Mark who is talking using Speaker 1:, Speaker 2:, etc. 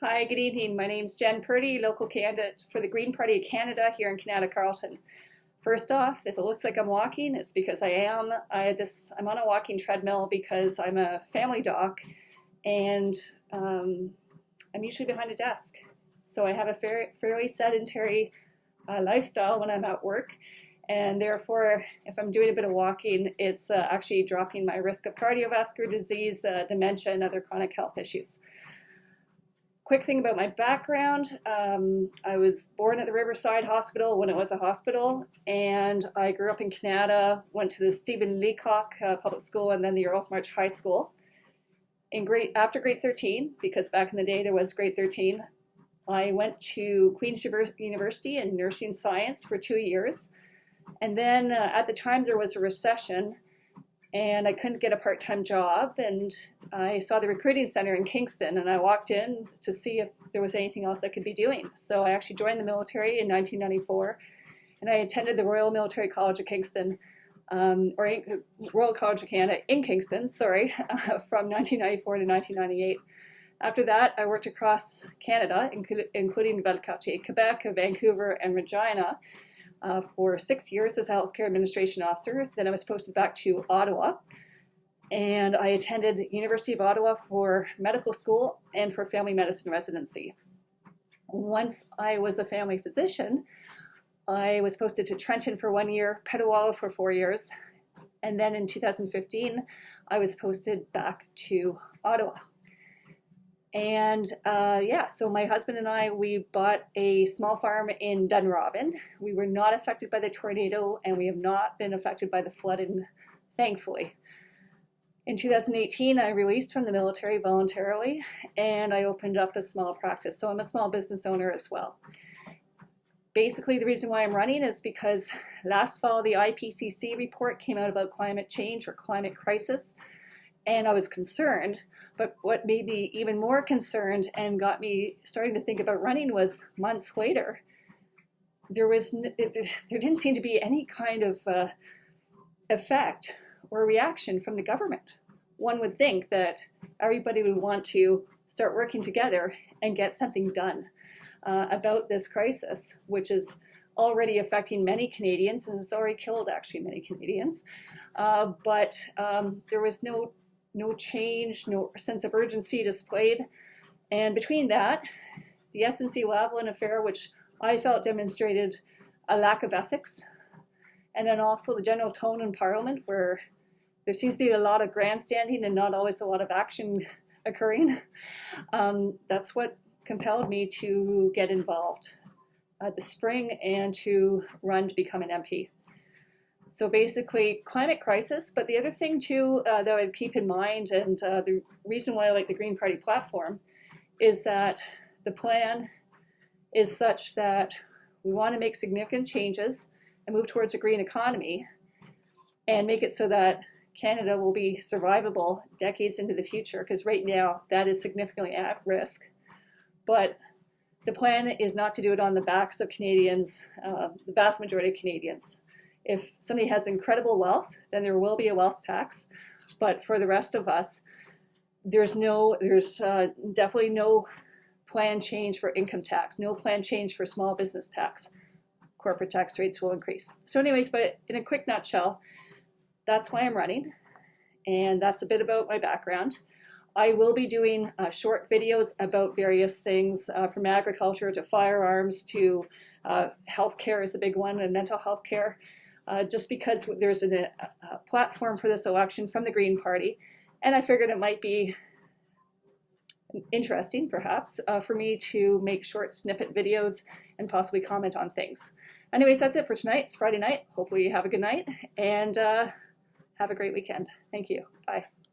Speaker 1: Hi, good evening. My name's Jen Purdy, local candidate for the Green Party of Canada here in Kanata-Carleton. First off, if it looks like I'm walking, it's because I am. I'm on a walking treadmill because I'm a family doc and I'm usually behind a desk. So I have a fairly sedentary lifestyle when I'm at work. And therefore, if I'm doing a bit of walking, it's actually dropping my risk of cardiovascular disease, dementia, and other chronic health issues. Quick thing about my background, I was born at the Riverside Hospital when it was a hospital, and I grew up in Canada, went to the Stephen Leacock Public School and then the Earl March High School. After grade 13, because back in the day there was grade 13, I went to Queen's University in nursing science for 2 years. And then at the time there was a recession, and I couldn't get a part-time job, and I saw the recruiting center in Kingston, and I walked in to see if there was anything else I could be doing. So I actually joined the military in 1994, and I attended the Royal Military College of Kingston, Royal College of Canada in Kingston, from 1994 to 1998. After that, I worked across Canada, including Valcartier, Quebec, Vancouver, and Regina, for 6 years as a healthcare administration officer. Then I was posted back to Ottawa, and I attended the University of Ottawa for medical school and for family medicine residency. Once I was a family physician, I was posted to Trenton for 1 year, Petawawa for 4 years, and then in 2015, I was posted back to Ottawa. And so my husband and I, we bought a small farm in Dunrobin. We were not affected by the tornado, and we have not been affected by the flooding, thankfully. In 2018, I released from the military voluntarily, and I opened up a small practice. So I'm a small business owner as well. Basically, the reason why I'm running is because last fall, the IPCC report came out about climate change or climate crisis, and I was concerned. But what made me even more concerned and got me starting to think about running was months later, there didn't seem to be any kind of effect or reaction from the government. One would think that everybody would want to start working together and get something done about this crisis, which is already affecting many Canadians and has already killed actually many Canadians. But there was no change, no sense of urgency displayed. And between that, the SNC-Lavalin affair, which I felt demonstrated a lack of ethics, and then also the general tone in Parliament, where there seems to be a lot of grandstanding and not always a lot of action occurring. That's what compelled me to get involved this spring and to run to become an MP. So basically, climate crisis, but the other thing too that I would keep in mind, and the reason why I like the Green Party platform, is that the plan is such that we want to make significant changes and move towards a green economy and make it so that Canada will be survivable decades into the future, because right now that is significantly at risk. But the plan is not to do it on the backs of Canadians, the vast majority of Canadians. If somebody has incredible wealth, then there will be a wealth tax. But for the rest of us, there's definitely no plan change for income tax, no plan change for small business tax. Corporate tax rates will increase. So anyways, but in a quick nutshell, that's why I'm running. And that's a bit about my background. I will be doing short videos about various things, from agriculture to firearms to healthcare is a big one, and mental health care. Just because there's a platform for this election from the Green Party, and I figured it might be interesting, perhaps, for me to make short snippet videos and possibly comment on things. Anyways, that's it for tonight. It's Friday night. Hopefully you have a good night, and have a great weekend. Thank you. Bye.